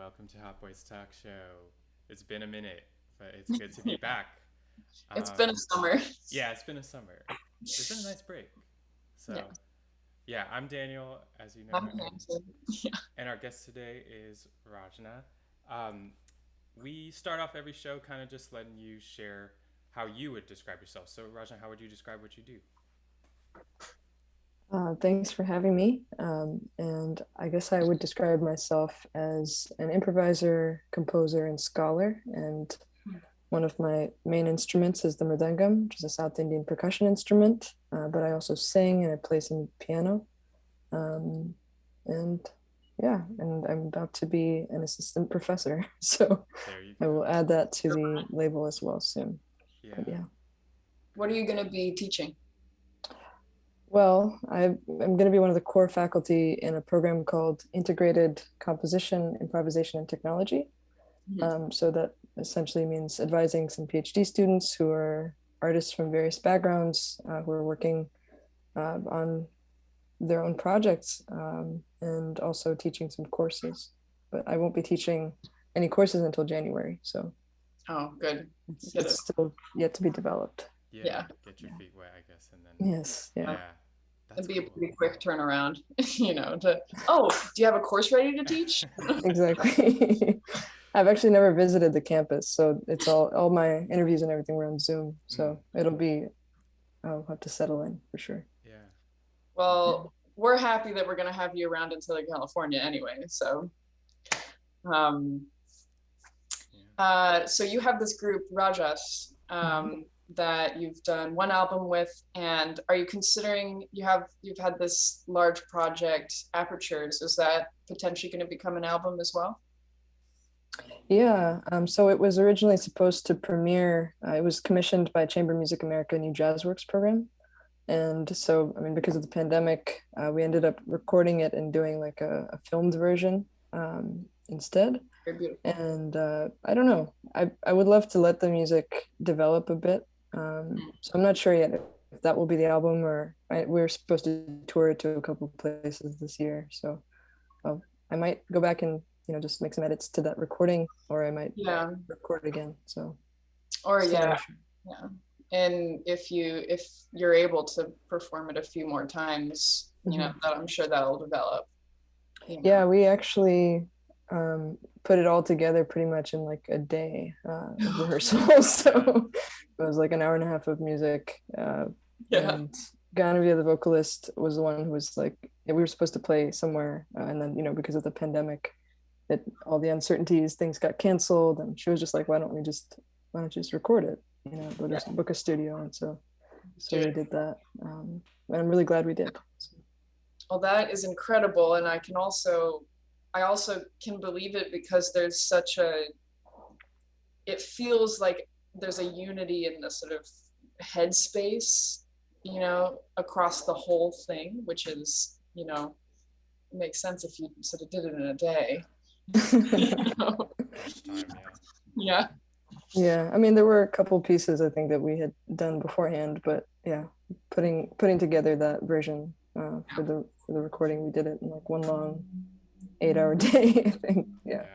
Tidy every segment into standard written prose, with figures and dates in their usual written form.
welcome to Hot Boys Talk Show. It's been a minute, but it's good to be back. It's been a summer. Yeah, it's been a summer. It's been a nice break. So, Yeah, yeah, I'm Daniel, as you know, I'm Hampton. Yeah. and our guest today is Rajna. Um, we start off every show kind of just letting you share how you would describe yourself. So, Rajna, how would you describe what you do? Thanks for having me. And I guess I would describe myself as an improviser, composer, and scholar. And one of my main instruments is the mridangam, which is a South Indian percussion instrument. But I also sing and I play some piano. And yeah, and I'm about to be an assistant professor. So I will add that to the label as well soon. Yeah. But yeah. What are you going to be teaching? Well, I'm going to be one of the core faculty in a program called Integrated Composition, Improvisation, and Technology. So that essentially means advising some PhD students who are artists from various backgrounds who are working on their own projects and also teaching some courses. But I won't be teaching any courses until January. So good. It's still yet to be developed. Yeah. Get your feet wet, I guess, and then. Yes. Yeah. It'd be a pretty quick turnaround, do you have a course ready to teach? Exactly. I've actually never visited the campus, so it's all my interviews and everything were on Zoom. So I'll have to settle in for sure. Yeah. Well, we're happy that we're going to have you around in Southern California anyway. So, so you have this group, Rajas, that you've done one album with, and are you considering you've had this large project, Apertures? Is that potentially going to become an album as well? Yeah, so it was originally supposed to premiere, it was commissioned by Chamber Music America New Jazz Works program. And so, I mean, because of the pandemic, we ended up recording it and doing like a filmed version instead. Very beautiful. And I don't know, I would love to let the music develop a bit. So I'm not sure yet if that will be the album, or we're supposed to tour it to a couple of places this year. So I might go back and just make some edits to that recording, or I might record again. So and if you're able to perform it a few more times, that I'm sure that'll develop. Yeah, we actually put it all together pretty much in like a day of rehearsal. So it was like an hour and a half of music. And Ganavia, the vocalist, was the one who was like, we were supposed to play somewhere, and then because of the pandemic, all the uncertainties, things got canceled, and she was just like, why don't you just record it? Book a studio. And so we did that, and I'm really glad we did. Well, that is incredible, and I also can believe it because there's it feels like there's a unity in the sort of headspace, across the whole thing, which is, makes sense if you sort of did it in a day. Yeah, I mean, there were a couple pieces I think that we had done beforehand, but yeah, putting together that version for the recording, we did it in like one long 8-hour day, I think. Yeah.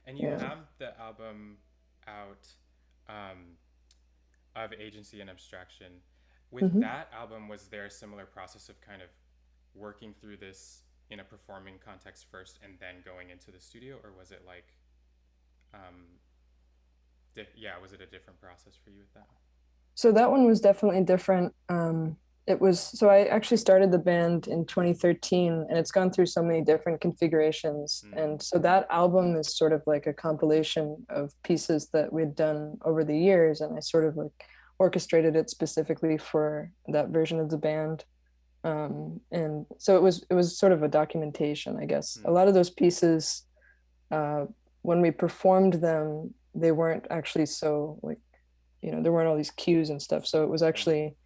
And you have the album out of Agency and Abstraction. With that album, was there a similar process of kind of working through this in a performing context first and then going into the studio, or was it like was it a different process for you with that? So that one was definitely different. So I actually started the band in 2013, and it's gone through so many different configurations. And so that album is sort of like a compilation of pieces that we'd done over the years, and I sort of like orchestrated it specifically for that version of the band. And so it was sort of a documentation, I guess. A lot of those pieces, when we performed them, they weren't actually so like, there weren't all these cues and stuff. So it was actually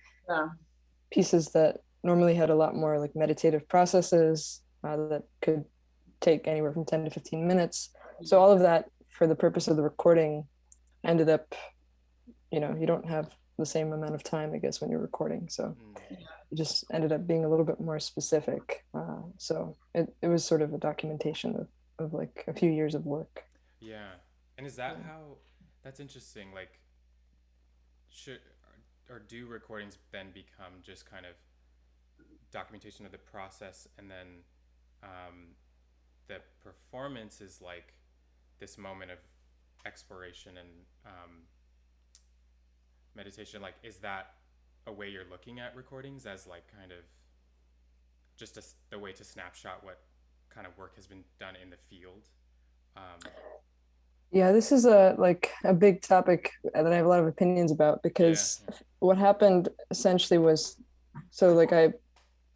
pieces that normally had a lot more like meditative processes that could take anywhere from 10 to 15 minutes. So all of that, for the purpose of the recording, ended up, you don't have the same amount of time, I guess, when you're recording. So it just ended up being a little bit more specific. So it was sort of a documentation of like a few years of work. Yeah. And is that how, that's interesting. Like, should, or do recordings then become just kind of documentation of the process, and then the performance is like this moment of exploration and meditation? Like, is that a way you're looking at recordings, as like kind of just the way to snapshot what kind of work has been done in the field? Yeah, this is a big topic that I have a lot of opinions about, because what happened essentially was, so like I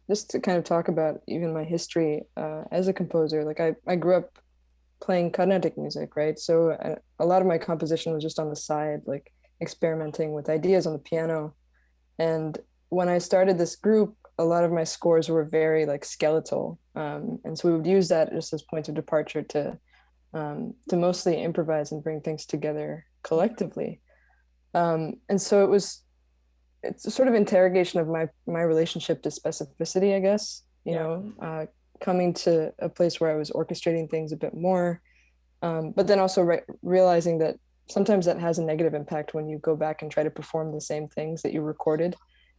just to kind of talk about even my history as a composer, like I grew up playing Carnatic music, right? So a lot of my composition was just on the side, like experimenting with ideas on the piano. And when I started this group, a lot of my scores were very like skeletal, and so we would use that just as points of departure to mostly improvise and bring things together collectively. And so it's a sort of interrogation of my relationship to specificity, I guess, coming to a place where I was orchestrating things a bit more, but then also realizing that sometimes that has a negative impact when you go back and try to perform the same things that you recorded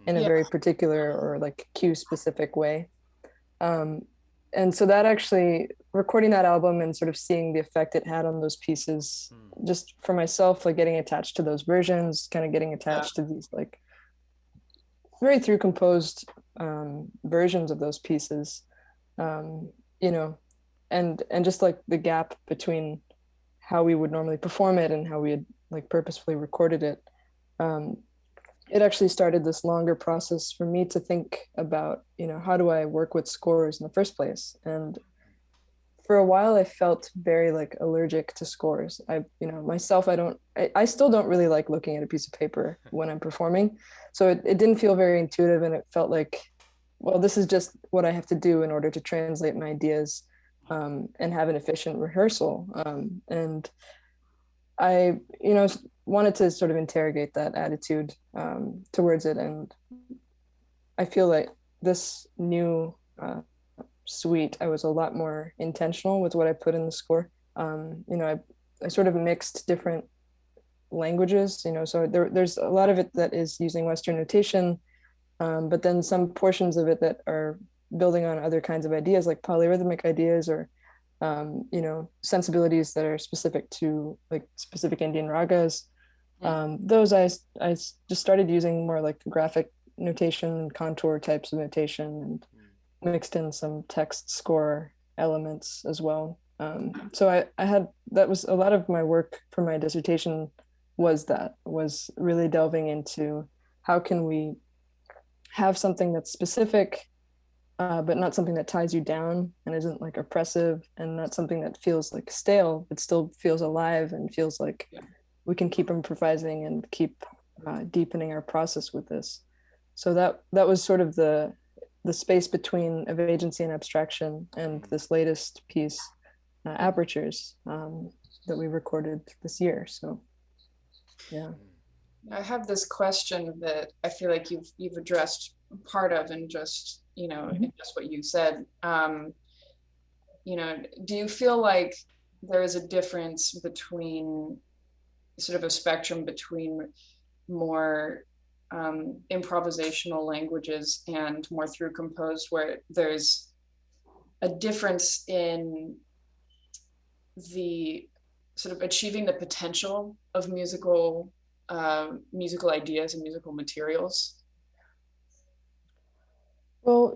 in a very particular or like cue specific way. And so that actually, recording that album and sort of seeing the effect it had on those pieces, just for myself, like getting attached to those versions, kind of getting attached to these like very through composed versions of those pieces, and just like the gap between how we would normally perform it and how we had like purposefully recorded it. It actually started this longer process for me to think about, how do I work with scores in the first place? And for a while I felt very like allergic to scores. Myself, I still don't really like looking at a piece of paper when I'm performing. So it didn't feel very intuitive, and it felt like, well, this is just what I have to do in order to translate my ideas and have an efficient rehearsal. And I, wanted to sort of interrogate that attitude towards it. And I feel like this new suite, I was a lot more intentional with what I put in the score. I sort of mixed different languages, so there's a lot of it that is using Western notation, but then some portions of it that are building on other kinds of ideas, like polyrhythmic ideas, or sensibilities that are specific to like specific Indian ragas. Those I just started using more like graphic notation, contour types of notation, and mixed in some text score elements as well. So I had, that was a lot of my work for my dissertation, was really delving into how can we have something that's specific, but not something that ties you down and isn't like oppressive, and not something that feels like stale, but still feels alive and feels like we can keep improvising and keep deepening our process with this. So that was sort of the space between of agency and abstraction, and this latest piece, Apertures, that we recorded this year. So yeah. I have this question that I feel like you've addressed part of in just in just what you said. Do you feel like there is a difference between sort of a spectrum between more improvisational languages and more through composed, where there's a difference in the sort of achieving the potential of musical ideas and musical materials? Well,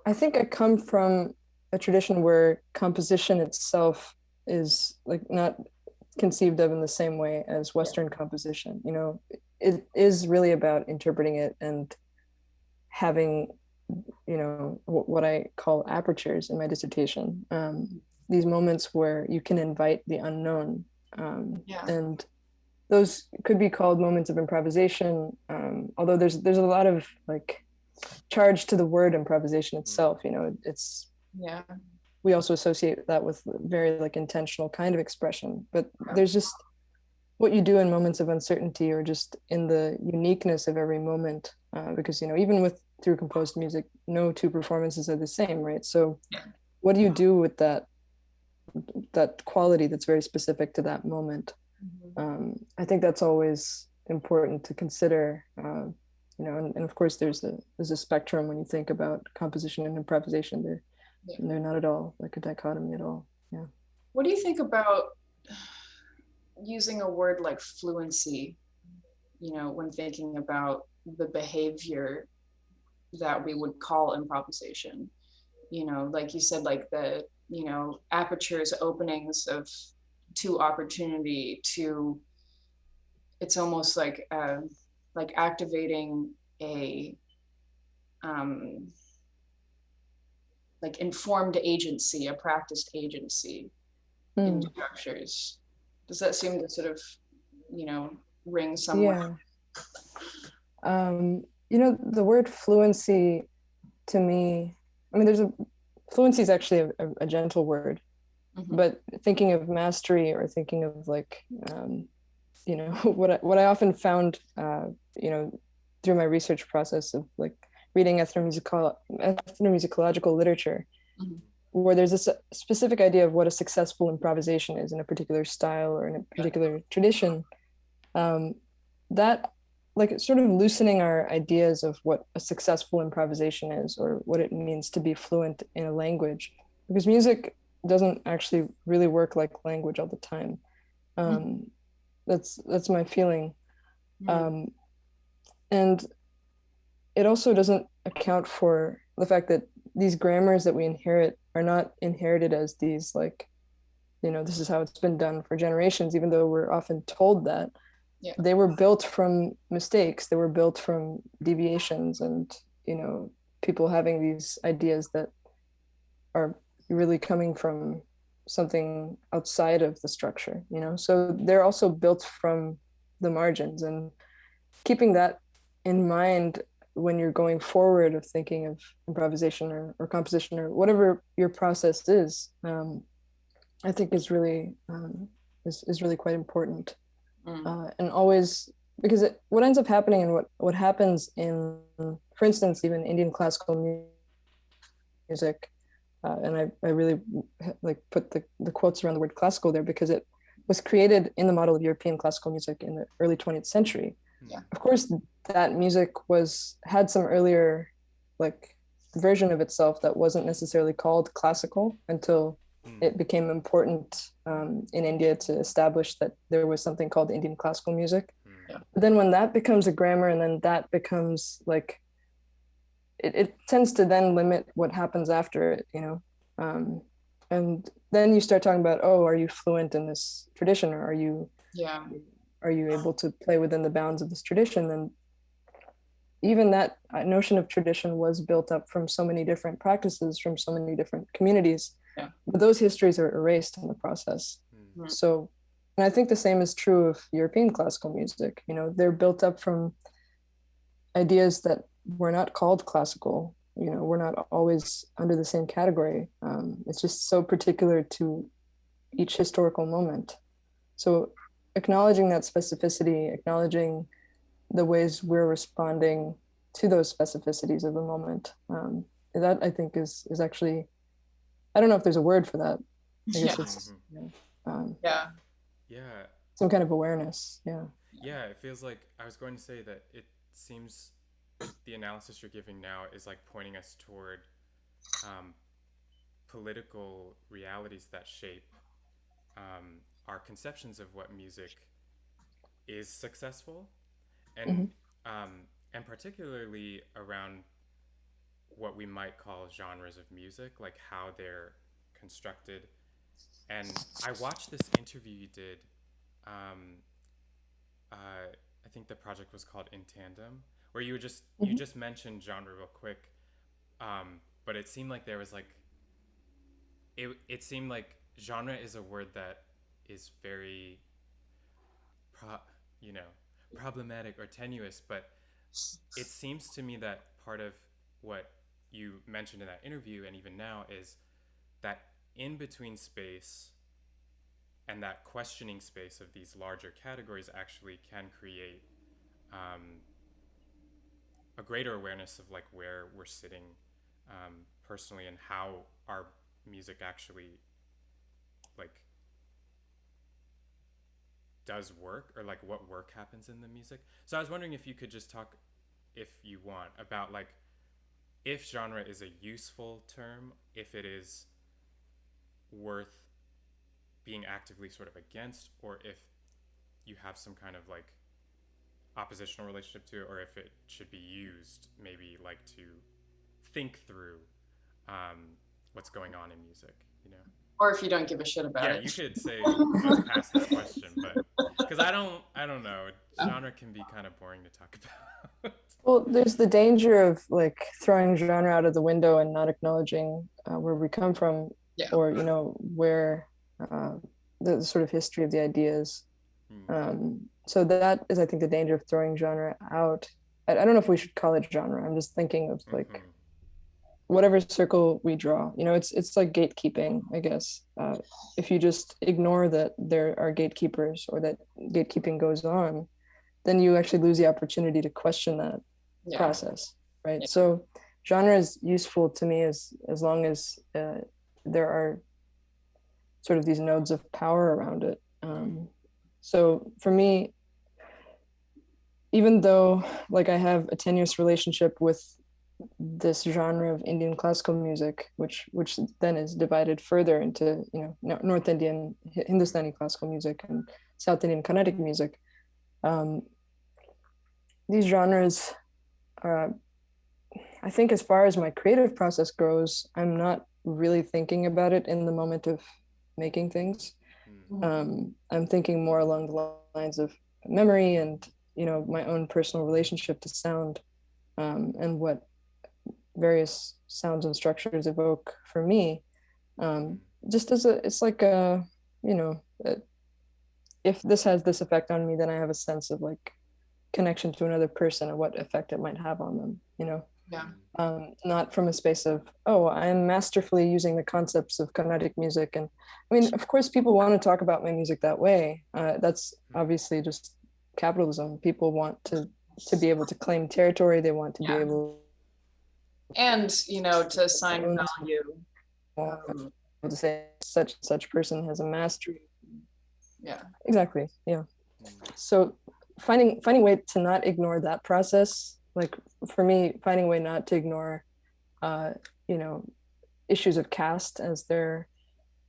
I think I come from a tradition where composition itself is like not conceived of in the same way as Western composition. It is really about interpreting it and having, what I call apertures in my dissertation. These moments where you can invite the unknown, and those could be called moments of improvisation. Although there's a lot of like charge to the word improvisation itself. It's we also associate that with very like intentional kind of expression, but there's just what you do in moments of uncertainty, or just in the uniqueness of every moment, because even with through composed music, no two performances are the same, right? So what do you do with that that quality that's very specific to that moment. I think that's always important to consider. And of course, there's a spectrum when you think about composition and improvisation. They're not at all like a dichotomy at all. Yeah. What do you think about using a word like fluency, when thinking about the behavior that we would call improvisation? Like you said, like the, apertures, openings of to opportunity, to, it's almost like activating a like informed agency, a practiced agency in structures. Does that seem to sort of, ring somewhere? Yeah. The word fluency to me, I mean, fluency is actually a gentle word, but thinking of mastery or thinking of like, what I often found, through my research process of like reading ethnomusicological literature, where there's this specific idea of what a successful improvisation is in a particular style or in a particular tradition, that like sort of loosening our ideas of what a successful improvisation is or what it means to be fluent in a language, because music doesn't actually really work like language all the time. That's my feeling. And it also doesn't account for the fact that these grammars that we inherit are not inherited as these like, this is how it's been done for generations, even though we're often told that. They were built from mistakes. They were built from deviations and, people having these ideas that are really coming from something outside of the structure, so they're also built from the margins, and keeping that in mind when you're going forward of thinking of improvisation or composition or whatever your process is, I think is really quite important. And always, because what ends up happening and what happens in, for instance, even Indian classical music, and I really like put the quotes around the word classical there because it was created in the model of European classical music in the early 20th century. Of course, that music had some earlier like version of itself that wasn't necessarily called classical until it became important in India to establish that there was something called Indian classical music. But then when that becomes a grammar, and then that becomes like, it tends to then limit what happens after it, and then you start talking about, oh, are you fluent in this tradition, or are you able to play within the bounds of this tradition? Then even that notion of tradition was built up from so many different practices, from so many different communities. But those histories are erased in the process. So, and I think the same is true of European classical music. They're built up from ideas that were not called classical. We're not always under the same category. It's just so particular to each historical moment. So acknowledging that specificity, acknowledging the ways we're responding to those specificities of the moment, that I think is actually, I don't know if there's a word for that. I guess it's some kind of awareness. Yeah, it feels like, I was going to say that it seems the analysis you're giving now is like pointing us toward political realities that shape our conceptions of what music is successful, and and particularly around what we might call genres of music, like how they're constructed. And I watched this interview you did. I think the project was called In Tandem, where you just mentioned genre real quick, but it seemed like there was like it seemed like genre is a word that is very problematic or tenuous, but it seems to me that part of what you mentioned in that interview and even now is that in between space and that questioning space of these larger categories actually can create a greater awareness of like where we're sitting personally, and how our music actually like does work, or like what work happens in the music. So I was wondering if you could just talk, if you want, about like if genre is a useful term, if it is worth being actively sort of against, or if you have some kind of like oppositional relationship to it, or if it should be used maybe like to think through what's going on in music, you know? Or if you don't give a shit about Yeah, it. you could say let's pass this question, but because I don't know, genre can be kind of boring to talk about. Well, there's the danger of like throwing genre out of the window and not acknowledging where we come from, Yeah. or where the sort of history of the ideas. So that is, I think, the danger of throwing genre out. I don't know if we should call it genre. I'm just thinking of like whatever circle we draw. It's like gatekeeping, I guess. If you just ignore that there are gatekeepers or that gatekeeping goes on, then you actually lose the opportunity to question that process, right? Yeah. So genre is useful to me as long as there are sort of these nodes of power around it. So for me, even though like I have a tenuous relationship with this genre of Indian classical music, which then is divided further into North Indian Hindustani classical music and South Indian Carnatic music, these genres are, I think, as far as my creative process goes, I'm not really thinking about it in the moment of making things. I'm thinking more along the lines of memory and my own personal relationship to sound, and what various sounds and structures evoke for me. Just as it's like if this has this effect on me, then I have a sense of like connection to another person and what effect it might have on them. Not from a space of, oh, I'm masterfully using the concepts of Carnatic music. And I mean, of course, people want to talk about my music that way. That's obviously just capitalism. People want to be able to claim territory. They want to be able, and to assign value. To say such person has a mastery. Yeah, exactly. Yeah. So finding a way to not ignore that process, like for me, finding a way not to ignore issues of caste as they're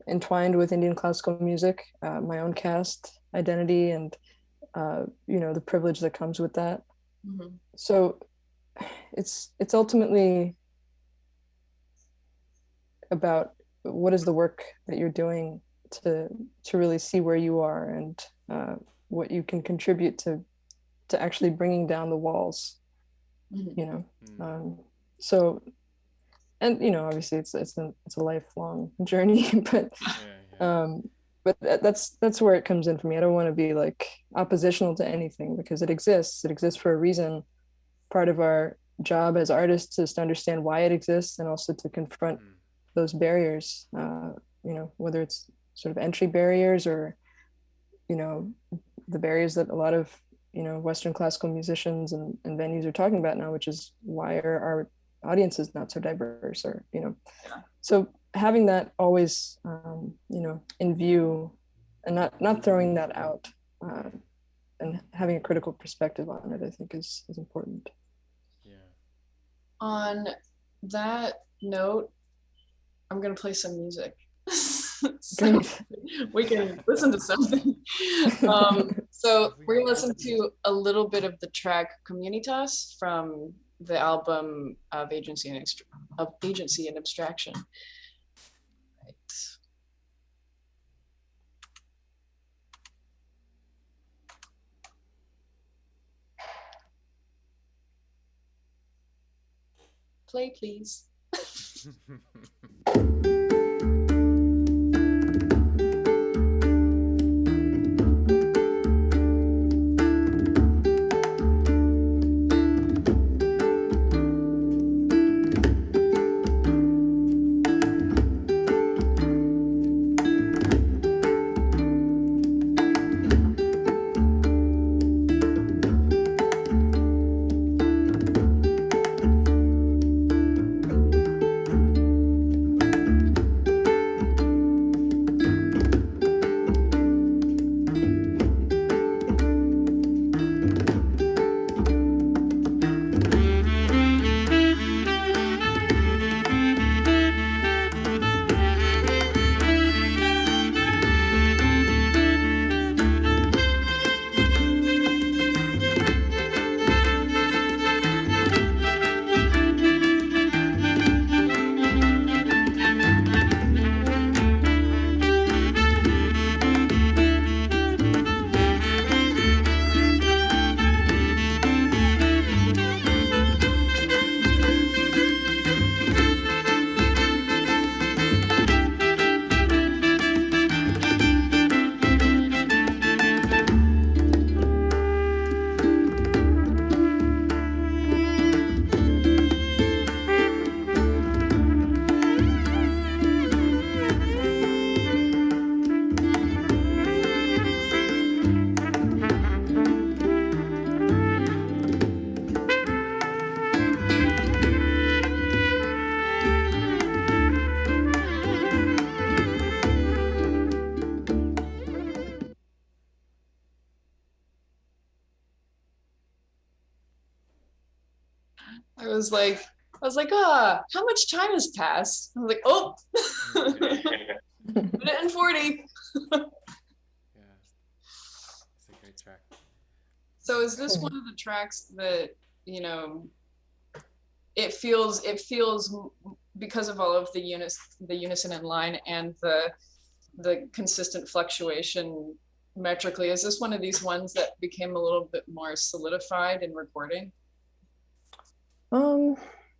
entwined with Indian classical music, my own caste identity, and the privilege that comes with that. So it's ultimately about what is the work that you're doing to really see where you are and what you can contribute to actually bringing down the walls. So, and obviously it's a lifelong journey, but that's where it comes in for me. I don't want to be like oppositional to anything, because it exists for a reason. Part of our job as artists is to understand why it exists, and also to confront those barriers, whether it's sort of entry barriers or the barriers that a lot of Western classical musicians and venues are talking about now, which is why are our audiences not so diverse, or so having that always in view, and not throwing that out, and having a critical perspective on it, I think is important. On that note, I'm gonna play some music. So we can listen to something. So we're gonna listen to a little bit of the track Communitas from the album of Agency and Abstraction. Right. Play, please. I was like, how much time has passed? I was like, oh, minute and 40. Yeah, it's a great track. So is this one of the tracks that, you know, it feels because of all of the unison in line and the consistent fluctuation metrically, is this one of these ones that became a little bit more solidified in recording?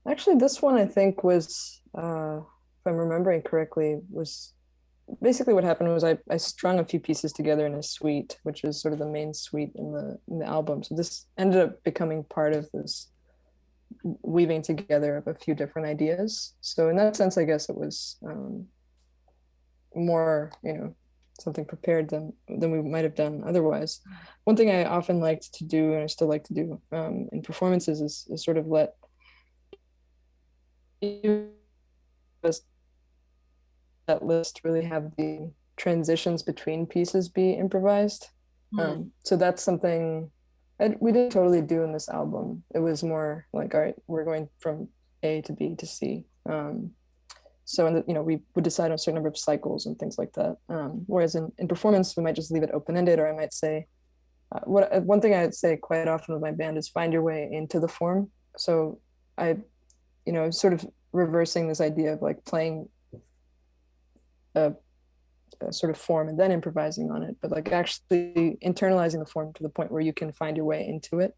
Actually, this one I think was, if I'm remembering correctly, was basically what happened was I strung a few pieces together in a suite, which is sort of the main suite in the album. So this ended up becoming part of this weaving together of a few different ideas. So in that sense, I guess it was more, you know, something prepared than we might have done otherwise. One thing I often liked to do, and I still like to do in performances, is sort of let that list really have the transitions between pieces be improvised. So that's something we didn't totally do in this album. It was more like, all right, we're going from A to B to C. So, you know, we would decide on a certain number of cycles and things like that. Whereas in performance, we might just leave it open-ended, or I might say, one thing I'd say quite often with my band is find your way into the form. So I, you know, sort of reversing this idea of like playing a sort of form and then improvising on it, but like actually internalizing the form to the point where you can find your way into it.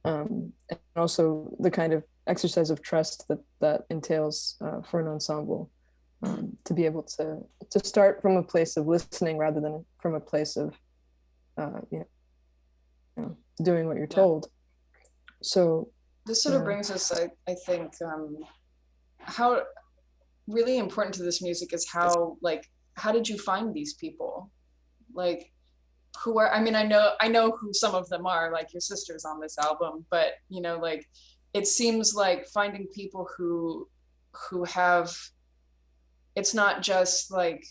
And also the kind of exercise of trust that entails for an ensemble, to be able to start from a place of listening rather than from a place of you know, doing what you're told. So this sort of brings us, I think, how really important to this music is how did you find these people? Like, who are, I mean, I know who some of them are, like your sisters on this album, but you know, like, it seems like finding people who have, it's not just like,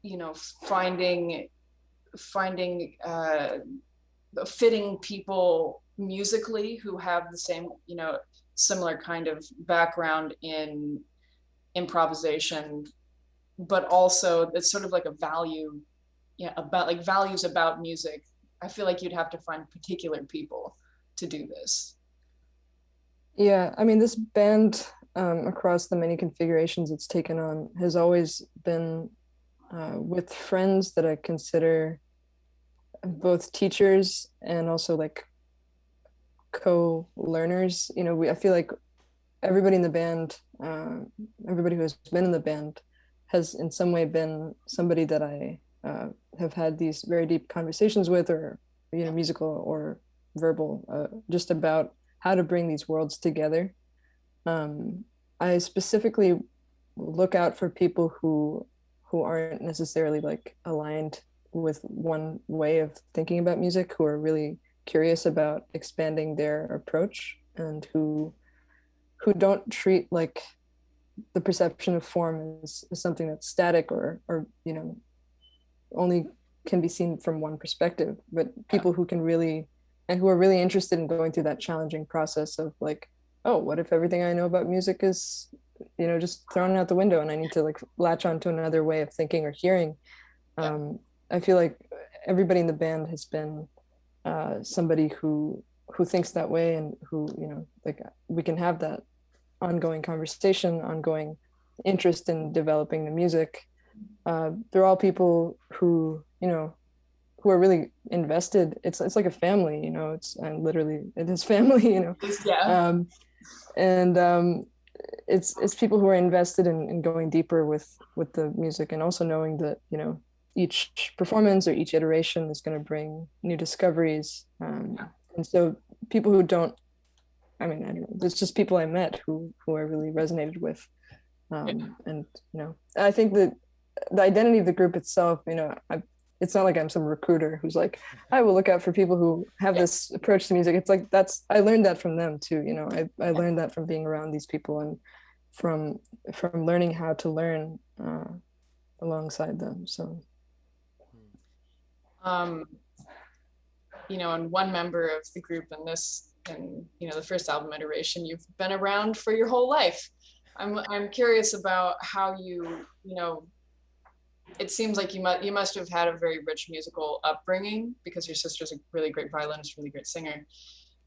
you know, finding fitting people musically who have the same, you know, similar kind of background in improvisation, but also it's sort of like a value, yeah, about like values about music. I feel like you'd have to find particular people to do this. Yeah, I mean, this band, across the many configurations it's taken on, has always been with friends that I consider both teachers and also like co-learners. You know, I feel like everybody in the band, everybody who has been in the band, has in some way been somebody that I have had these very deep conversations with, or you know, musical or verbal, just about how to bring these worlds together. I specifically look out for people who aren't necessarily like aligned with one way of thinking about music, who are really curious about expanding their approach, and who don't treat like the perception of form as something that's static, or you know, only can be seen from one perspective, but people who can really, and who are really interested in going through that challenging process of like, oh, what if everything I know about music is, you know, just thrown out the window and I need to like latch onto another way of thinking or hearing. I feel like everybody in the band has been somebody who thinks that way, and who, you know, like we can have that ongoing conversation, ongoing interest in developing the music. They're all people who, you know, who are really invested. It's like a family, you know. It's, and literally it is family, you know. Yeah. And it's people who are invested in going deeper with the music, and also knowing that, you know, each performance or each iteration is going to bring new discoveries. And so people who don't, I mean, I don't know, it's just people I met who I really resonated with. And, you know, I think that the identity of the group itself, you know, it's not like I'm some recruiter who's like, I will look out for people who have this approach to music. It's like, I learned that from them too. You know, I learned that from being around these people, and from learning how to learn alongside them. So, you know, and one member of the group in this in the first album iteration, you've been around for your whole life. I'm curious about how it seems like you must have had a very rich musical upbringing, because your sister's a really great violinist, really great singer.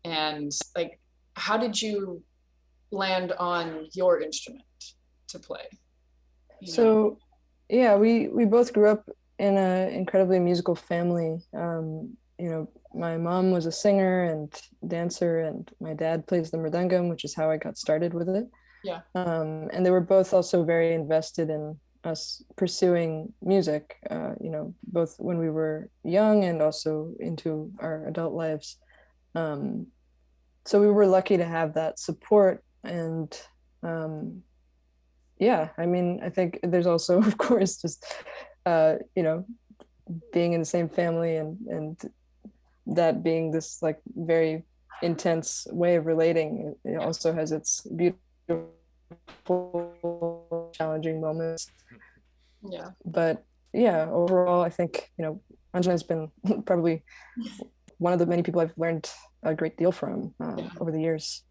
And like, how did you land on your instrument to play? So yeah, we both grew up in an incredibly musical family. My mom was a singer and dancer, and my dad plays the mridangam, which is how I got started with it. Yeah. And they were both also very invested in us pursuing music, both when we were young and also into our adult lives. So we were lucky to have that support. And I think there's also, of course, just, being in the same family and that being this like very intense way of relating. It also has its beautiful, challenging moments. Yeah. But yeah, overall, I think, Anjana has been probably one of the many people I've learned a great deal from over the years.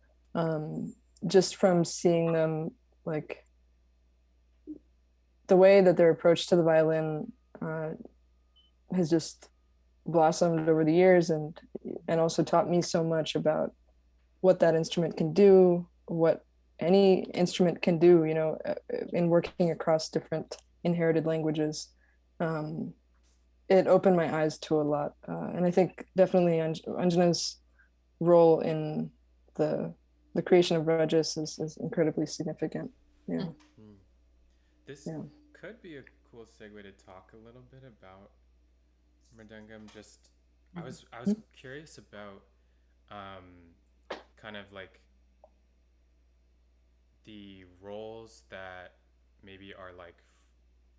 Just from seeing them, like, the way that their approach to the violin has just blossomed over the years, and also taught me so much about what that instrument can do, what any instrument can do, in working across different inherited languages. It opened my eyes to a lot. And I think definitely Anjana's role in the creation of Rajas is incredibly significant. Yeah. This could be a cool segue to talk a little bit about mridangam. Just I was curious about kind of like the roles that maybe are like,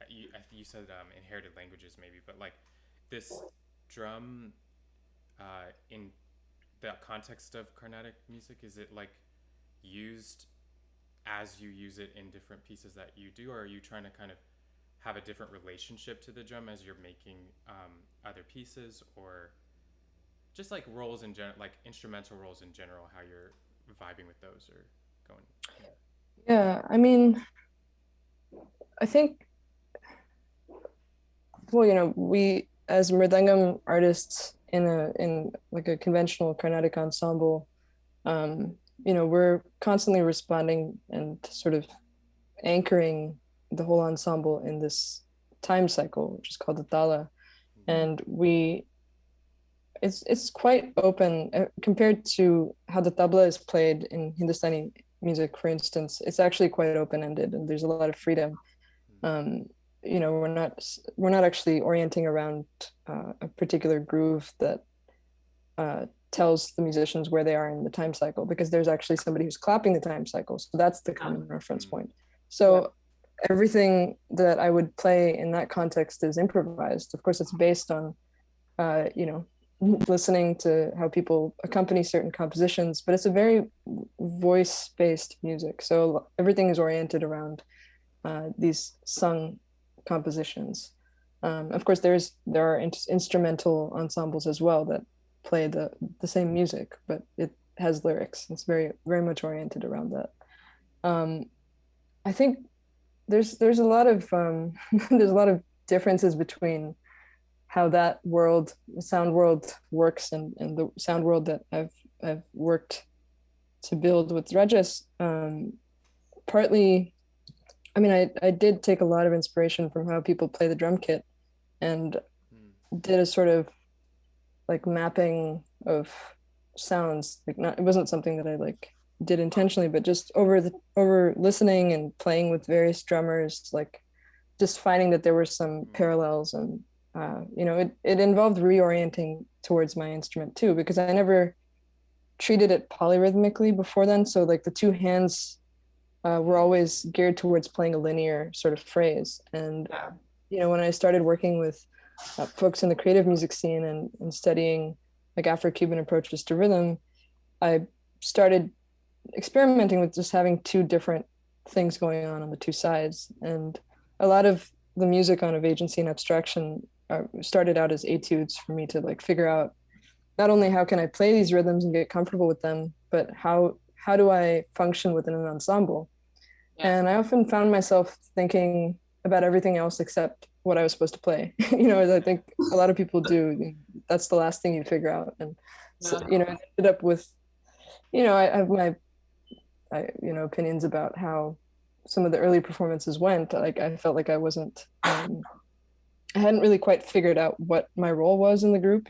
you said inherited languages maybe, but like this drum in the context of Carnatic music, is it like used as you use it in different pieces that you do, or are you trying to kind of have a different relationship to the drum as you're making other pieces, or just like roles in general, like instrumental roles in general, how you're vibing with those or going? Yeah, I mean, I think, well, we as mridangam artists in like a conventional Carnatic ensemble, we're constantly responding and sort of anchoring the whole ensemble in this time cycle, which is called the tala. And it's quite open compared to how the tabla is played in Hindustani music, for instance. It's actually quite open-ended, and there's a lot of freedom. We're not actually orienting around a particular groove that tells the musicians where they are in the time cycle, because there's actually somebody who's clapping the time cycle. So that's the common reference point. So everything that I would play in that context is improvised. Of course, it's based on, listening to how people accompany certain compositions, but it's a very voice-based music. So everything is oriented around these sung compositions. Of course, there are instrumental ensembles as well that play the same music, but it has lyrics. It's very, very much oriented around that. I think there's a lot of there's a lot of differences between how that world, the sound world, works and the sound world that I've worked to build with Rajas. Partly, I mean, I did take a lot of inspiration from how people play the drum kit, and did a sort of like mapping of sounds. Like, not, it wasn't something that I like did intentionally, but just over listening and playing with various drummers, like just finding that there were some parallels. And it involved reorienting towards my instrument too, because I never treated it polyrhythmically before then. So like the two hands were always geared towards playing a linear sort of phrase. And when I started working with folks in the creative music scene and studying like Afro-Cuban approaches to rhythm, I started experimenting with just having two different things going on the two sides. And a lot of the music on Of Agency and Abstraction started out as etudes for me to like figure out, not only how can I play these rhythms and get comfortable with them, but how do I function within an ensemble? Yeah. And I often found myself thinking about everything else except what I was supposed to play. As I think a lot of people do. That's the last thing you figure out. And so, Yeah. I ended up with, I have my, opinions about how some of the early performances went. Like I felt like I wasn't, I hadn't really quite figured out what my role was in the group,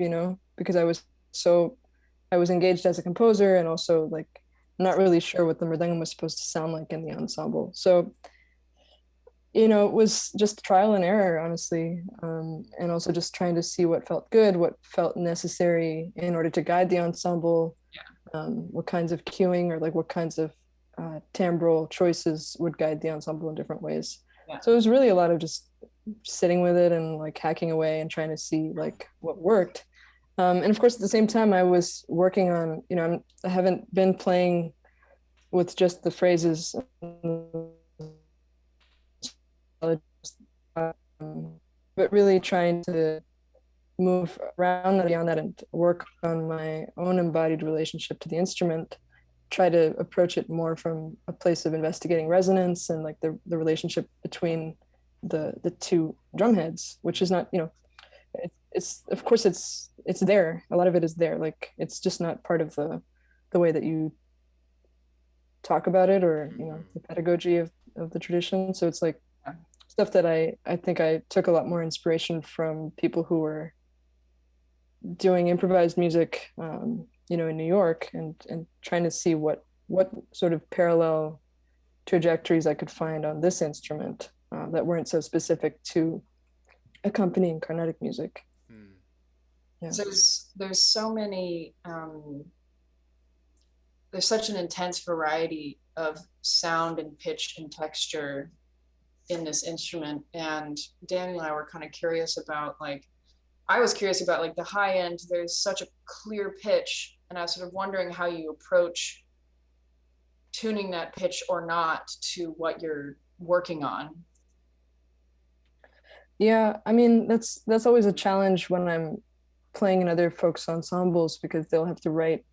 because I was engaged as a composer and also like not really sure what the mridangam was supposed to sound like in the ensemble. So, it was just trial and error, honestly, and also just trying to see what felt good, what felt necessary in order to guide the ensemble, what kinds of cueing or like what kinds of timbral choices would guide the ensemble in different ways. Yeah. So it was really a lot of just sitting with it and like hacking away and trying to see like what worked. And of course, at the same time, I was working on, I haven't been playing with just the phrases, but really trying to move around that, beyond that, and work on my own embodied relationship to the instrument, try to approach it more from a place of investigating resonance and like the relationship between the two drum heads, which is not, it's of course it's there, a lot of it is there, like it's just not part of the way that you talk about it, or the pedagogy of the tradition. So it's like stuff that I think I took a lot more inspiration from people who were doing improvised music, in New York, and trying to see what sort of parallel trajectories I could find on this instrument that weren't so specific to accompanying Carnatic music. Yeah. So there's so many, there's such an intense variety of sound and pitch and texture in this instrument. And Danny and I were kind of curious about, like, I was curious about like the high end, there's such a clear pitch, and I was sort of wondering how you approach tuning that pitch or not to what you're working on. Yeah, I mean, that's always a challenge when I'm playing in other folks' ensembles, because they'll have to write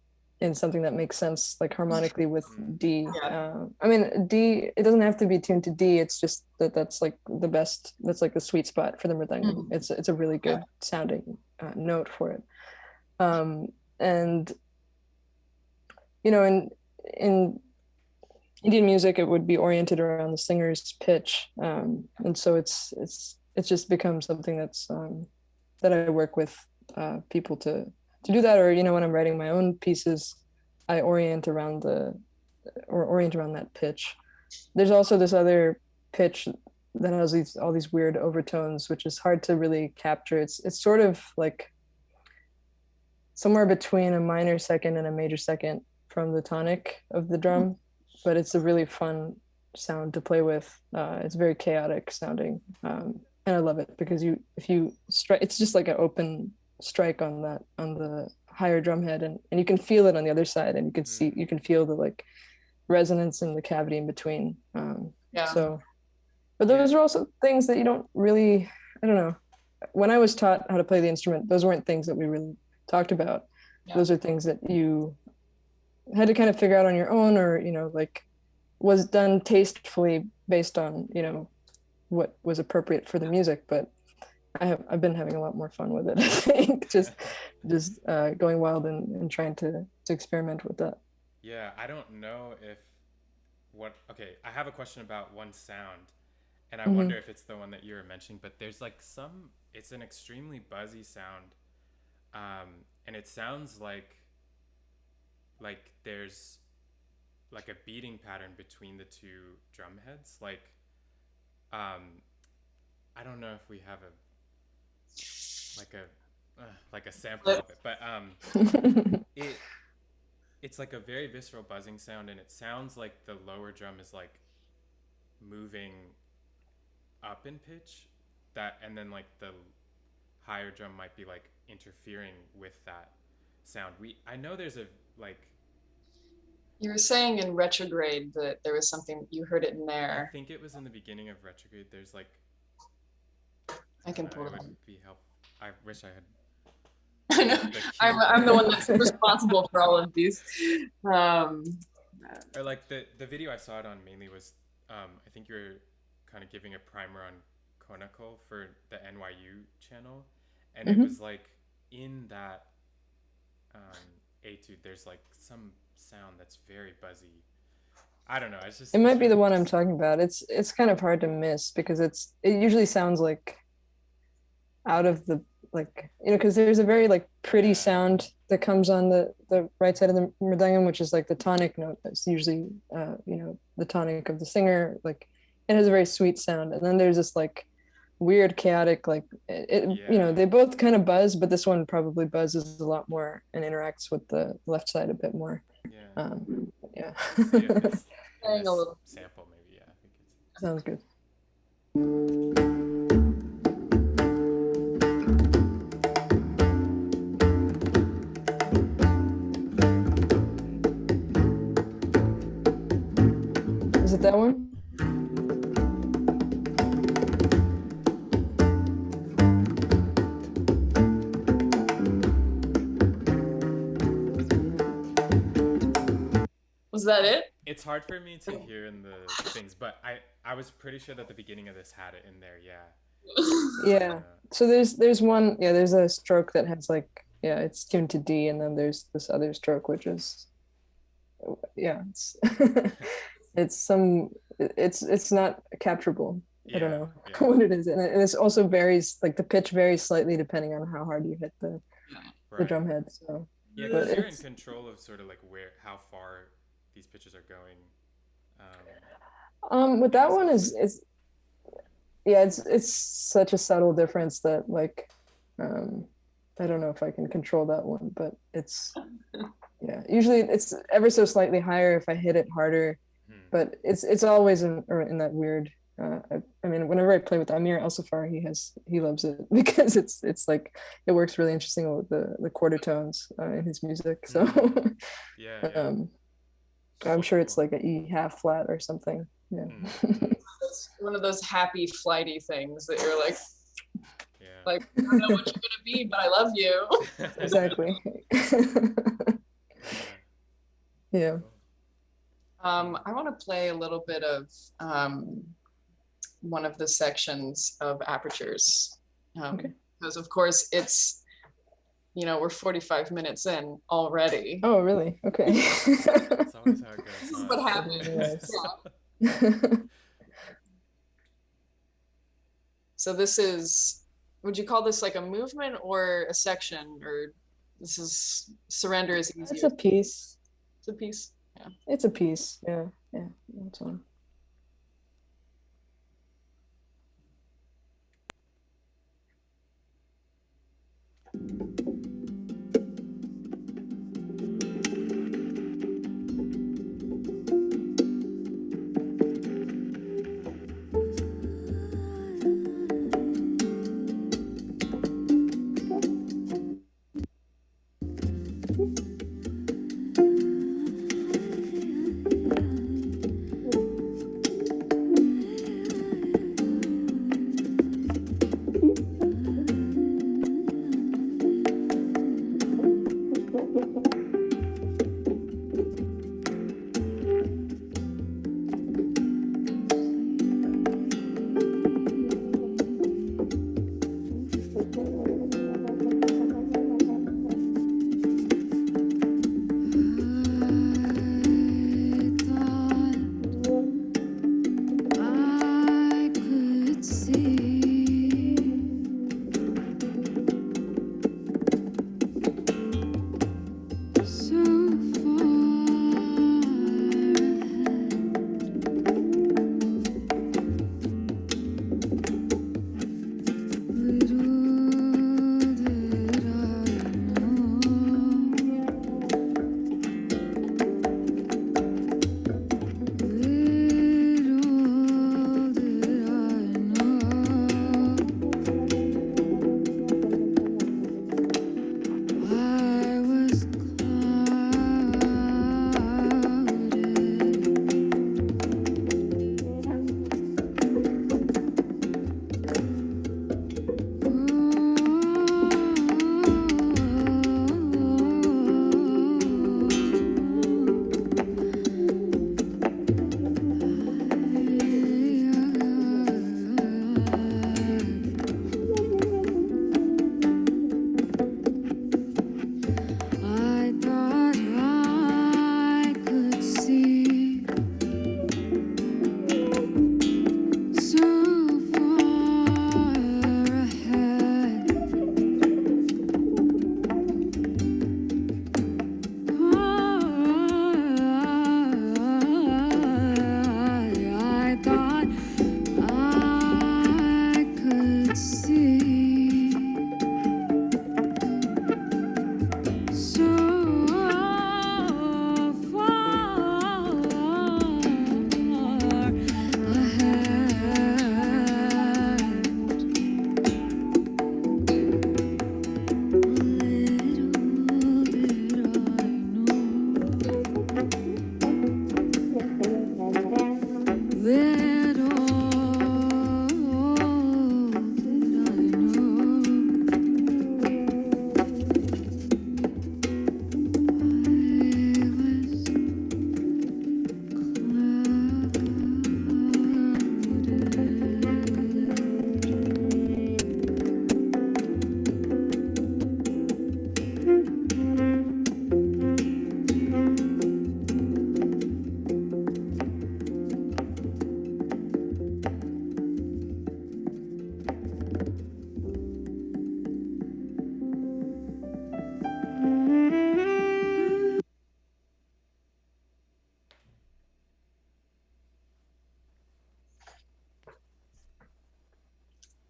in something that makes sense, like harmonically with D. Yeah. I mean, D, it doesn't have to be tuned to D. It's just that's like the best, that's like the sweet spot for the mridangam. It's a really good sounding note for it. And in Indian music, it would be oriented around the singer's pitch, and so it's just become something that's that I work with people to do that. Or when I'm writing my own pieces, I orient around that pitch. There's also this other pitch that has all these weird overtones, which is hard to really capture. It's sort of like somewhere between a minor second and a major second from the tonic of the drum, but it's a really fun sound to play with. It's very chaotic sounding, and I love it because if you strike, it's just like an open strike on the higher drum head, and you can feel it on the other side, and you can feel the like resonance in the cavity in between. So, but those are also things that you don't really, I don't know. When I was taught how to play the instrument, those weren't things that we really talked about. Those are things that you had to kind of figure out on your own, or like was done tastefully based on what was appropriate for the music. But I've been having a lot more fun with it, I think, just going wild and trying to experiment with that. Yeah, I don't know if okay, I have a question about one sound, and I wonder if it's the one that you were mentioning, but there's like it's an extremely buzzy sound, and it sounds like there's like a beating pattern between the two drum heads. Like, I don't know if we have a sample of it, but it's like a very visceral buzzing sound, and it sounds like the lower drum is like moving up in pitch, and then like the higher drum might be like interfering with that sound. I know there's a like. You were saying in retrograde that there was something, you heard it in there. I think it was in the beginning of retrograde. There's like. I can pull it would up. be helpful. I wish I had I know. the cue I'm the for- one that's responsible for all of these. Or like the video I saw it on mainly was, I think you were kind of giving a primer on Conical for the NYU channel, and it was like in that etude, there's like some sound that's very buzzy. I don't know. It's just It might it's be the really one I'm just- talking about. It's kind of hard to miss because it usually sounds like out of the, like, because there's a very like pretty Yeah. sound that comes on the right side of the mridangam, which is like the tonic note. That's usually the tonic of the singer. Like it has a very sweet sound, and then there's this like weird chaotic, like Yeah. they both kind of buzz, but this one probably buzzes a lot more and interacts with the left side a bit more. Yeah. Yeah. See if it's in Playing a this little. sample maybe. Yeah, I think it's Sounds good. Is it that one? Was that it? It's hard for me to hear in the things, but I was pretty sure that the beginning of this had it in there. Yeah. Yeah. So there's one, yeah, there's a stroke that has like, yeah, it's tuned to D, and then there's this other stroke which is, yeah, it's it's not capturable. I don't Yeah, know yeah. what it is, and it's also varies, like the pitch varies slightly depending on how hard you hit the Right. drum head. So Yeah, but because you're in it's- control of sort of like how far these pitches are going. with that Yeah, one so is yeah, it's such a subtle difference that like I don't know if I can control that one, but it's yeah, usually it's ever so slightly higher if I hit it harder, but it's always in that weird I mean, whenever I play with Amir Elsafar, he loves it because it's like it works really interesting with the quarter tones in his music. So Yeah, yeah. I'm sure it's Cool. like an E half flat or something. Yeah. It's one of those happy flighty things that you're like, Yeah. I don't know what you're gonna be, but I love you. Exactly. Yeah. I want to play a little bit of one of the sections of Apertures, Okay. because of course it's, we're 45 minutes in already. Oh, really? Okay. That's always how it goes. This is what happens. Yes. Yeah. So this is, would you call this like a movement or a section, or this is Surrender is easier? It's a piece. It's a piece. Yeah. It's a piece. Yeah. Yeah. That's one.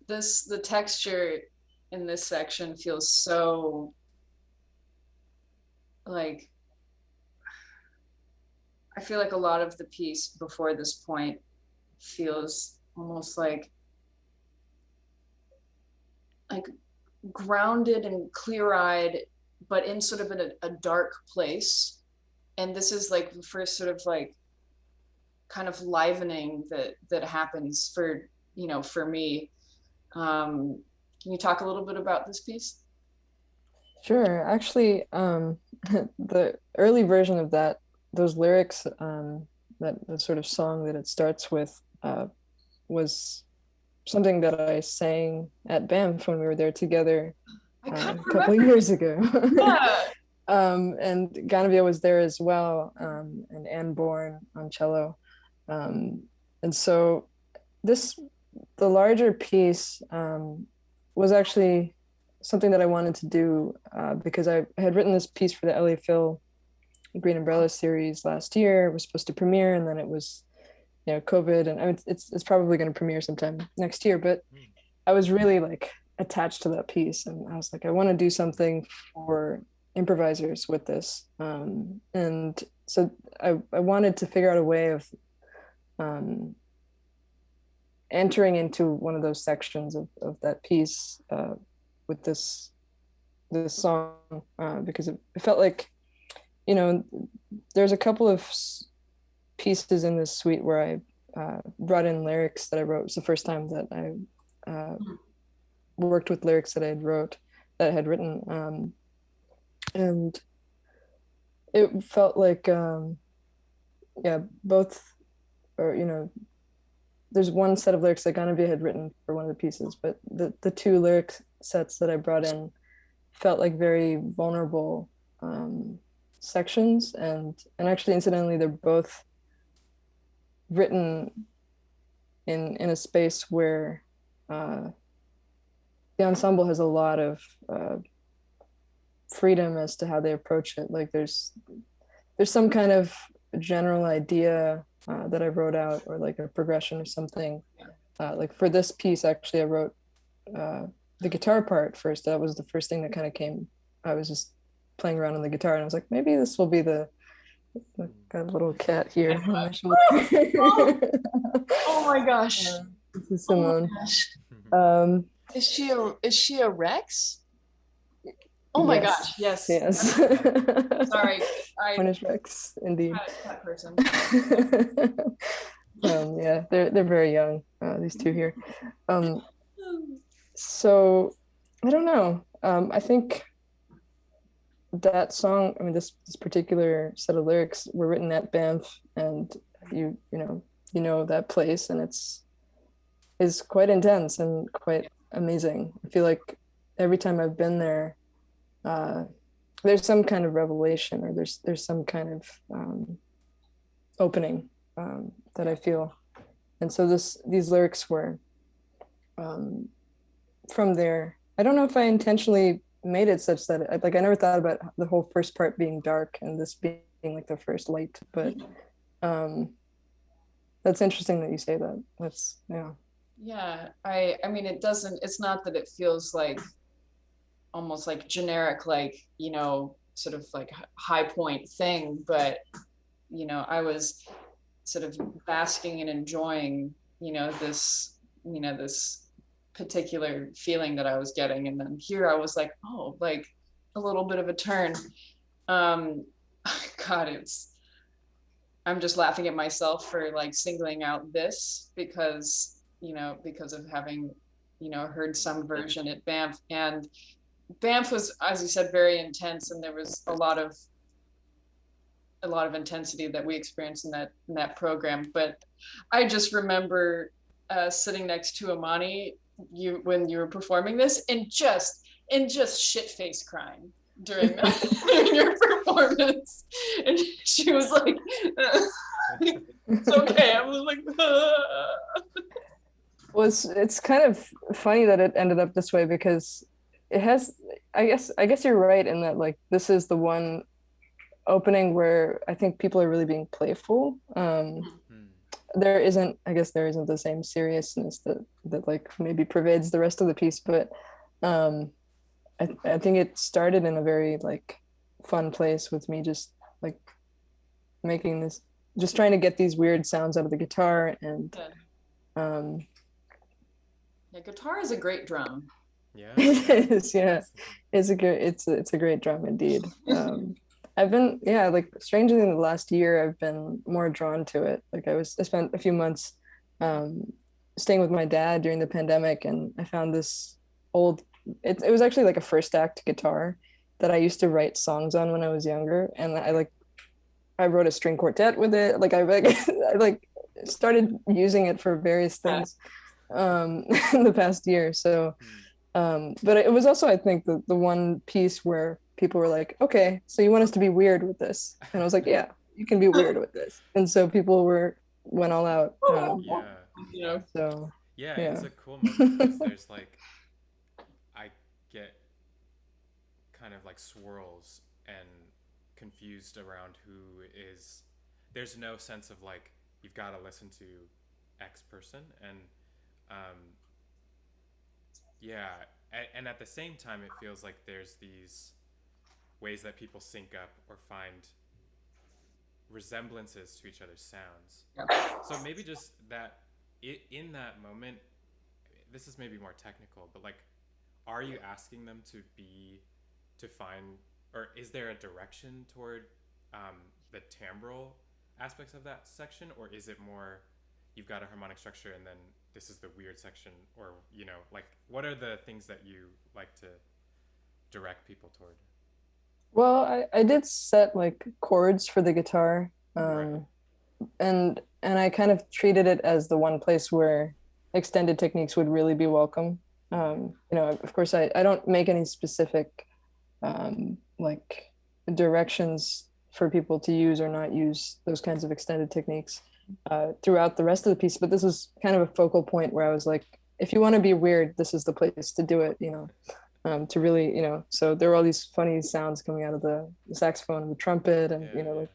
the texture in this section feels so like, I feel like a lot of the piece before this point feels almost like grounded and clear-eyed, but in sort of a dark place. And this is like the first sort of like kind of livening that happens for, you know, for me. Can you talk a little bit about this piece? Sure. Actually, the early version of that, those lyrics, that the sort of song that it starts with, was something that I sang at Banff when we were there together a couple of years ago. Yeah. And Ganavia was there as well, and Anne Bourne on cello. And so the larger piece was actually something that I wanted to do because I had written this piece for the LA Phil Green Umbrella series last year. It was supposed to premiere, and then it was, you know, COVID, and I mean, it's probably going to premiere sometime next year. But I was really like attached to that piece, and I was like, I want to do something for improvisers with this, and so I wanted to figure out a way of entering into one of those sections of that piece with this song, because it felt like, you know, there's a couple of pieces in this suite where I brought in lyrics that I wrote. It's the first time that I worked with lyrics that I had written, and it felt like both, or, you know, there's one set of lyrics that Ganavia had written for one of the pieces, but the two lyric sets that I brought in felt like very vulnerable sections, and actually, incidentally, they're both written in a space where the ensemble has a lot of freedom as to how they approach it. Like there's some kind of general idea that I wrote out, or like a progression or something. Like for this piece, actually, I wrote the guitar part first. That was the first thing that kind of came. I was just playing around on the guitar, and I was like, maybe this will be got a little cat here on my shoulder. Oh my gosh. This is Simone. Oh is she a Rex? Oh my gosh, yes. Yes. Sorry. One is Rex, indeed. Cat person. Yeah, they're very young, these two here. So I don't know. I think that song, I mean, this particular set of lyrics were written at Banff, and you know that place, and is quite intense and quite amazing. I feel like every time I've been there, there's some kind of revelation, or there's some kind of opening that I feel. And so these lyrics were from there. I don't know if I intentionally made it such that I never thought about the whole first part being dark and this being like the first light, but that's interesting that you say that. That's I mean, it's not that it feels like almost like generic, like, you know, sort of like high point thing, but, you know, I was sort of basking and enjoying, you know, this particular feeling that I was getting. And then here I was like, oh, like a little bit of a turn. God, I'm just laughing at myself for like singling out this because of having, you know, heard some version at Banff. And Banff was, as you said, very intense, and there was a lot of intensity that we experienced in that program. But I just remember sitting next to Amani when you were performing this, and just shit-faced crying during your performance. And she was like, "It's okay." I was like, Well, it's kind of funny that it ended up this way, because it has, I guess you're right in that, like, this is the one opening where I think people are really being playful. there isn't, I guess there isn't the same seriousness that like maybe pervades the rest of the piece, but um I think it started in a very like fun place with me just like making this, just trying to get these weird sounds out of the guitar. And Yeah. um Yeah, guitar is a great drum. Yeah. it is, yeah, it's a great drum indeed. I've been, yeah, like strangely in the last year I've been more drawn to it. Like I spent a few months um staying with my dad during the pandemic, and I found this old, it was actually like a first act guitar that I used to write songs on when I was younger, and I wrote a string quartet with it. Like I like started using it for various things in the past year. So but it was also, I think, the one piece where people were like, okay, so you want us to be weird with this? And I was like, yeah, you can be weird with this. And so people went all out. Yeah. You know, So Yeah, yeah. it's a cool moment because there's like, I get kind of like swirls and confused around who is, there's no sense of like, you've got to listen to X person. And um, yeah, and at the same time, it feels like there's these ways that people sync up or find resemblances to each other's sounds. yeah. So maybe just that, in that moment, this is maybe more technical, but like, are you asking them to find, or is there a direction toward the timbral aspects of that section, or is it more you've got a harmonic structure and then this is the weird section, or like what are the things that you like to direct people toward? Well, I did set like chords for the guitar. Right. And I kind of treated it as the one place where extended techniques would really be welcome. Of course, I don't make any specific like directions for people to use or not use those kinds of extended techniques throughout the rest of the piece. But this was kind of a focal point where I was like, if you want to be weird, this is the place to do it, to really, so there were all these funny sounds coming out of the saxophone and the trumpet and, Yeah, like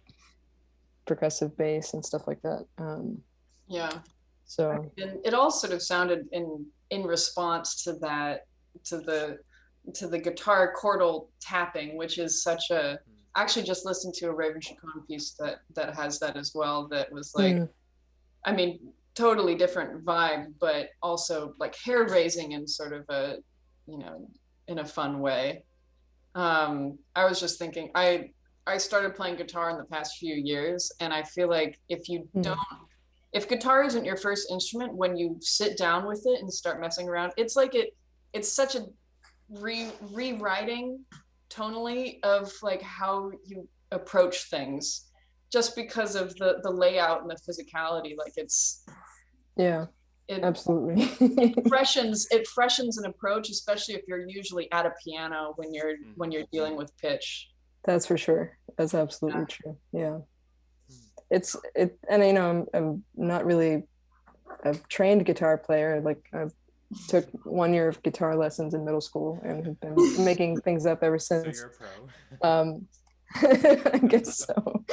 percussive bass and stuff like that. Yeah. So And it all sort of sounded in response to that, to the guitar chordal tapping, which is such a, actually just listened to a Raven Chacon piece that has that as well, that was like, I mean, totally different vibe, but also like hair raising in sort of a, in a fun way. I was just thinking, I started playing guitar in the past few years, and I feel like if guitar isn't your first instrument, when you sit down with it and start messing around, it's like it's such a rewriting tonally of like how you approach things, just because of the layout and the physicality. Like yeah, it absolutely. it freshens an approach, especially if you're usually at a piano when you're dealing with pitch. That's for sure. That's absolutely true. Yeah. And I'm not really a trained guitar player. Like I took 1 year of guitar lessons in middle school and have been making things up ever So since. you're a pro. I guess so.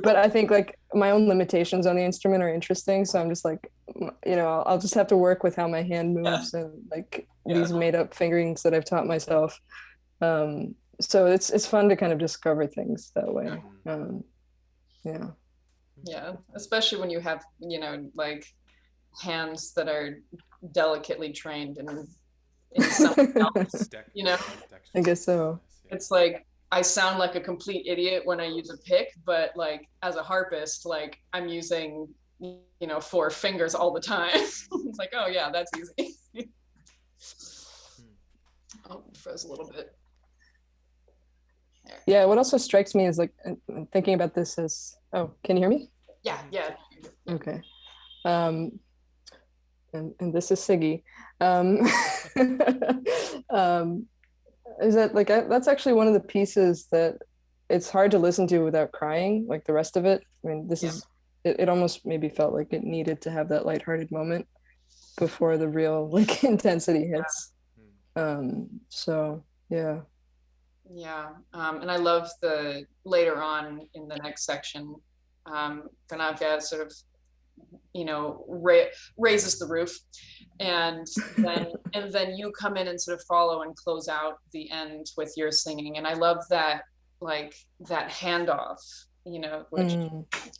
But I think like my own limitations on the instrument are interesting. So I'm just like, I'll just have to work with how my hand moves and like these made up fingerings that I've taught myself. So it's fun to kind of discover things that way. Yeah. Yeah, especially when you have, like hands that are delicately trained in something else, I guess so. It's like I sound like a complete idiot when I use a pick, but like as a harpist, like I'm using, 4 fingers all the time. It's like, oh yeah, that's easy. Oh, froze a little bit. Yeah, what also strikes me is like thinking about this as, oh, can you hear me? Yeah. Okay. And this is Siggy. Is that like that's actually one of the pieces that it's hard to listen to without crying, like the rest of it. I mean, this is it almost maybe felt like it needed to have that lighthearted moment before the real like intensity hits. So yeah. Yeah, and I love the later on in the next section, Ganavya sort of you know, raises the roof, and then you come in and sort of follow and close out the end with your singing. And I love that, like that handoff, you know, which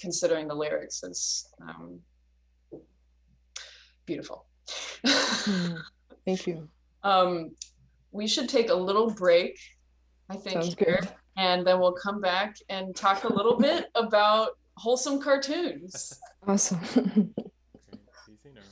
considering the lyrics is beautiful. Thank you. We should take a little break, I think. Sounds good. And then we'll come back and talk a little bit about wholesome cartoons. Awesome. Easy now.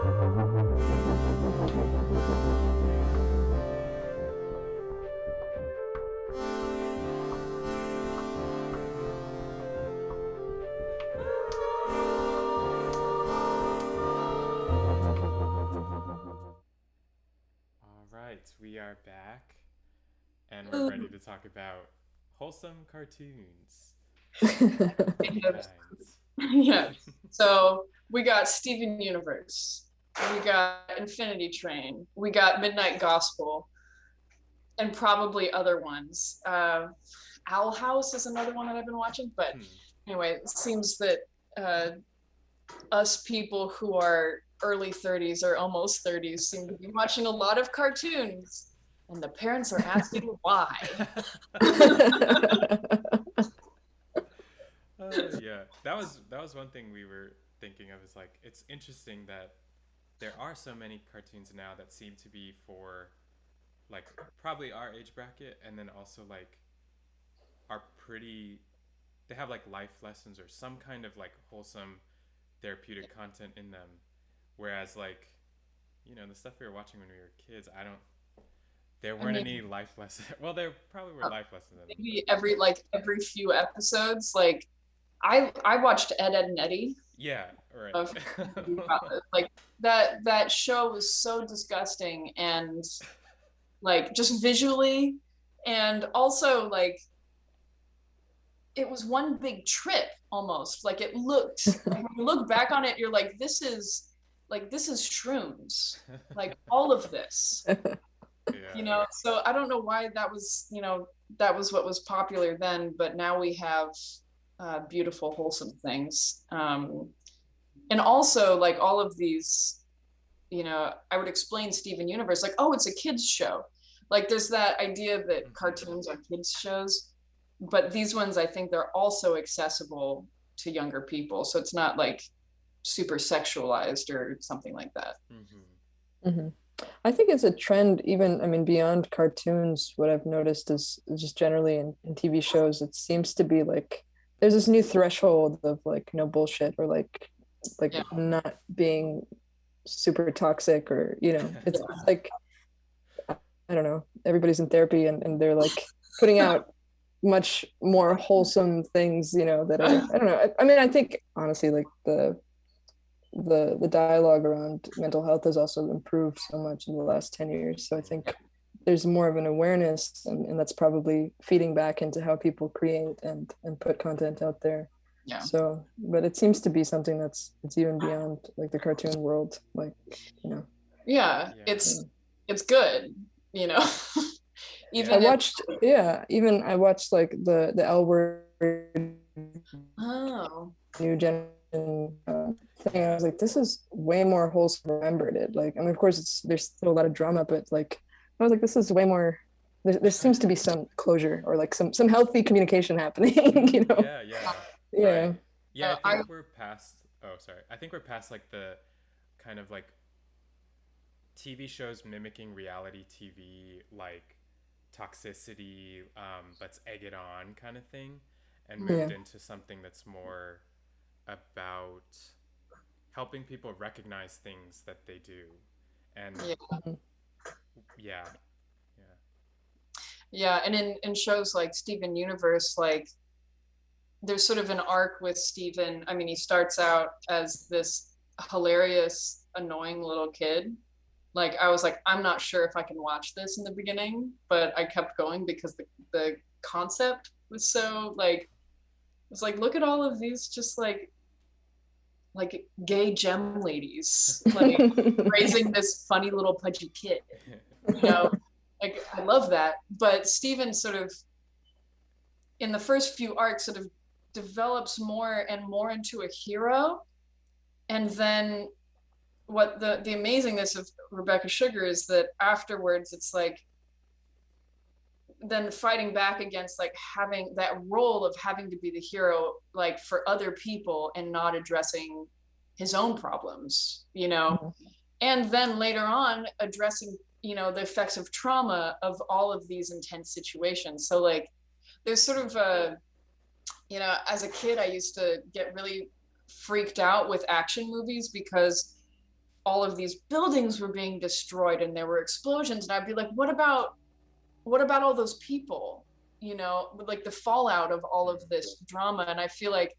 All right, we are back and we're ready to talk about wholesome cartoons of many kinds. Yeah. So we got Steven Universe, we got Infinity Train, we got Midnight Gospel, and probably other ones. Owl House is another one that I've been watching, but anyway, it seems that us people who are early 30s or almost 30s seem to be watching a lot of cartoons, and the parents are asking why. Yeah, that was one thing we were thinking of, is like, it's interesting that there are so many cartoons now that seem to be for like probably our age bracket, and then also like are pretty, they have like life lessons or some kind of like wholesome therapeutic content in them, whereas like, you know, the stuff we were watching when we were kids, there weren't any life lessons. Well, there probably were life lessons in them. Maybe every few episodes, like I watched Ed, Ed and Eddie. Yeah, right. Of, like that show was so disgusting, and like just visually, and also like it was one big trip almost. Like it looked, like, when you look back on it, you're like, this is shrooms, like all of this. Yeah. You know, so I don't know why that was, you know, that was what was popular then, but now we have beautiful, wholesome things. And also, like, all of these, you know, I would explain Steven Universe, like, oh, it's a kids show. Like, there's that idea that cartoons are kids shows, but these ones, I think they're also accessible to younger people. So it's not like super sexualized or something like that. I think it's a trend, even, I mean, beyond cartoons. What I've noticed is just generally in TV shows, it seems to be like there's this new threshold of like no bullshit, or like not being super toxic, or, you know, it's like, I don't know, everybody's in therapy, and they're like putting out much more wholesome things, you know, that are, I don't know. I mean, I think honestly, like the dialogue around mental health has also improved so much in the last 10 years. So I think there's more of an awareness, and that's probably feeding back into how people create and put content out there. Yeah. So, but it seems to be something it's even beyond like the cartoon world, like, you know. Yeah, it's good, you know. Even I watched like the L Word new gen thing. I was like, this is way more wholesome than I remembered it. Like, I mean, of course there's still a lot of drama, but like, I was like, this is way more, there seems to be some closure, or like some healthy communication happening, you know. Yeah. I think we're past like the kind of like TV shows mimicking reality TV, like toxicity, let's egg it on kind of thing, and moved into something that's more about helping people recognize things that they do. And and in shows like Steven Universe, like there's sort of an arc with Steven. I mean, he starts out as this hilarious, annoying little kid. Like, I was like, I'm not sure if I can watch this in the beginning, but I kept going because the concept was so like, it's like, look at all of these just like gay gem ladies, like raising this funny little pudgy kid, you know. Like, I love that. But Steven sort of, in the first few arcs, sort of develops more and more into a hero. And then what the amazingness of Rebecca Sugar is that afterwards it's like then fighting back against like having that role of having to be the hero like for other people and not addressing his own problems, you know. And then later on addressing, you know, the effects of trauma of all of these intense situations. So like there's sort of a, you know, as a kid I used to get really freaked out with action movies because all of these buildings were being destroyed and there were explosions, and I'd be like, what about all those people, you know, like the fallout of all of this drama. And I feel like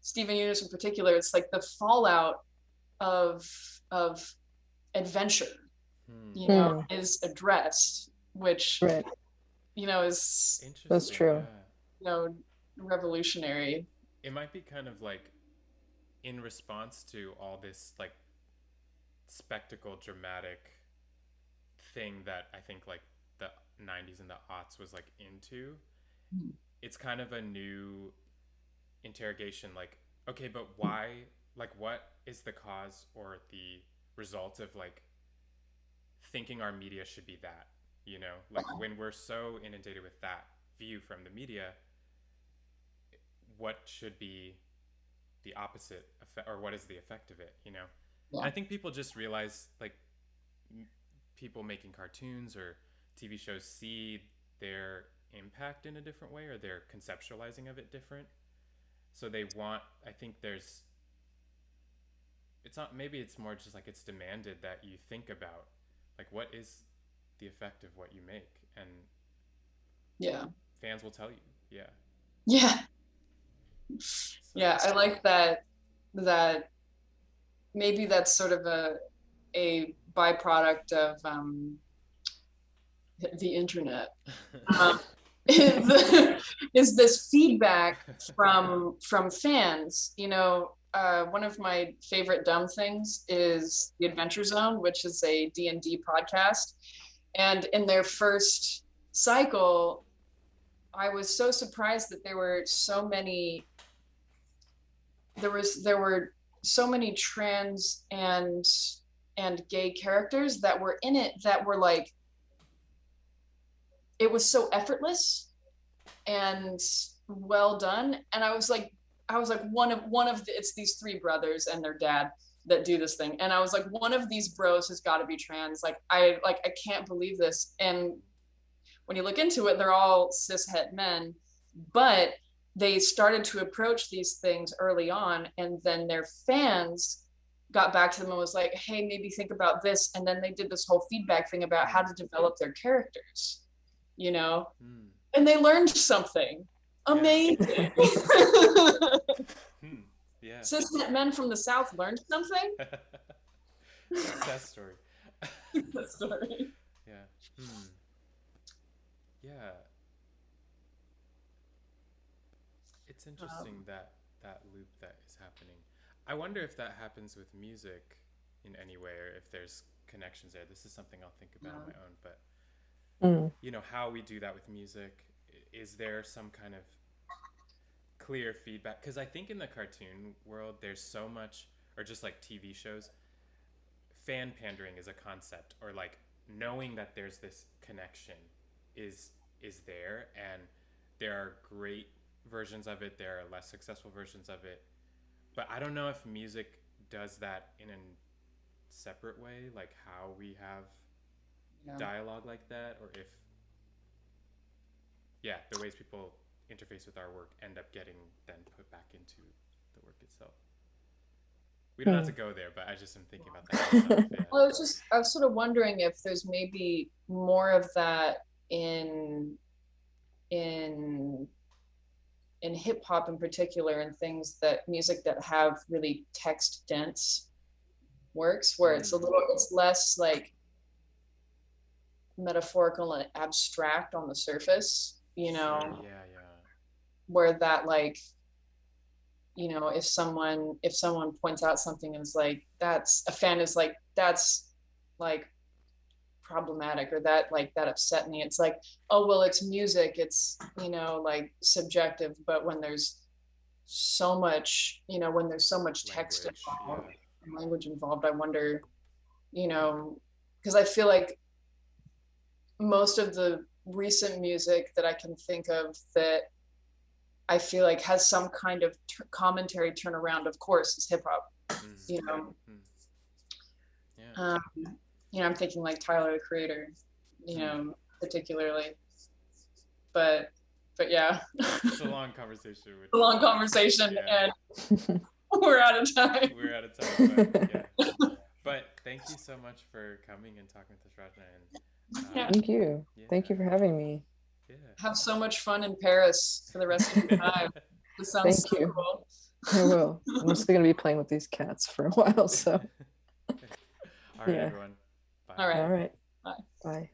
Stephen Eunice in particular, it's like the fallout of adventure, you know, is addressed, which, you know, is, that's true. You know, revolutionary. It might be kind of like in response to all this like spectacle dramatic thing that I think like the 90s and the aughts was like into. It's kind of a new interrogation, like, okay, but why, like, what is the cause or the result of like thinking our media should be that, you know, like when we're so inundated with that view from the media, what should be the opposite effect, or what is the effect of it, you know? And I think people just realize, like, people making cartoons or TV shows see their impact in a different way, or their conceptualizing of it different. So they want, I think there's, it's not, maybe it's more just like it's demanded that you think about, like, what is the effect of what you make? And fans will tell you. So, I like that maybe that's sort of a byproduct of the internet, is this feedback from fans. You know, one of my favorite dumb things is the Adventure Zone, which is a D&D podcast, and in their first cycle, I was so surprised that there were so many trans and gay characters that were in it, that were like, it was so effortless and well done. And I was like one of it's these three brothers and their dad that do this thing, and I was like, one of these bros has got to be trans. I can't believe this. And when you look into it, they're all cishet men, but they started to approach these things early on, and then their fans got back to them and was like, hey, maybe think about this. And then they did this whole feedback thing about how to develop their characters, you know, and they learned something amazing. Cishet men from the South learned something. Success story. Success story. It's interesting that loop that is happening. I wonder if that happens with music in any way, or if there's connections there. This is something I'll think about on my own, but you know, how we do that with music. Is there some kind of clear feedback? Because I think in the cartoon world, there's so much, or just like TV shows, fan pandering is a concept, or like knowing that there's this connection is there, and there are great versions of it, there are less successful versions of it, but I don't know if music does that in a separate way, like how we have dialogue like that, or if the ways people interface with our work end up getting then put back into the work itself. We don't have to go there, but I just am thinking about that. Well, I was sort of wondering if there's maybe more of that in hip hop in particular, and things that music that have really text dense works, where it's less like metaphorical and abstract on the surface, you know. Where that, like, you know, if someone points out something and is like, that's, a fan is like, that's like problematic, or that, like, that upset me, it's like, oh well, it's music, it's, you know, like subjective. But when there's so much, you know, when there's so much text involved, language involved, I wonder, you know, because I feel like most of the recent music that I can think of that I feel like has some kind of commentary turnaround, of course, is hip hop. You know, you know, I'm thinking like Tyler the Creator, you know, particularly. But yeah, it's a long conversation. A long conversation, and we're out of time. We're out of time. But, but thank thank you so much for coming and talking with us, Rajna. And Yeah. Thank you. yeah, Thank you for having me. yeah. Have so much fun in Paris for the rest of your time. This sounds Thank so you. cool. I will. I'm mostly going to be playing with these cats for a while, so All right, yeah. everyone. Bye. All right. All right. Bye. Bye.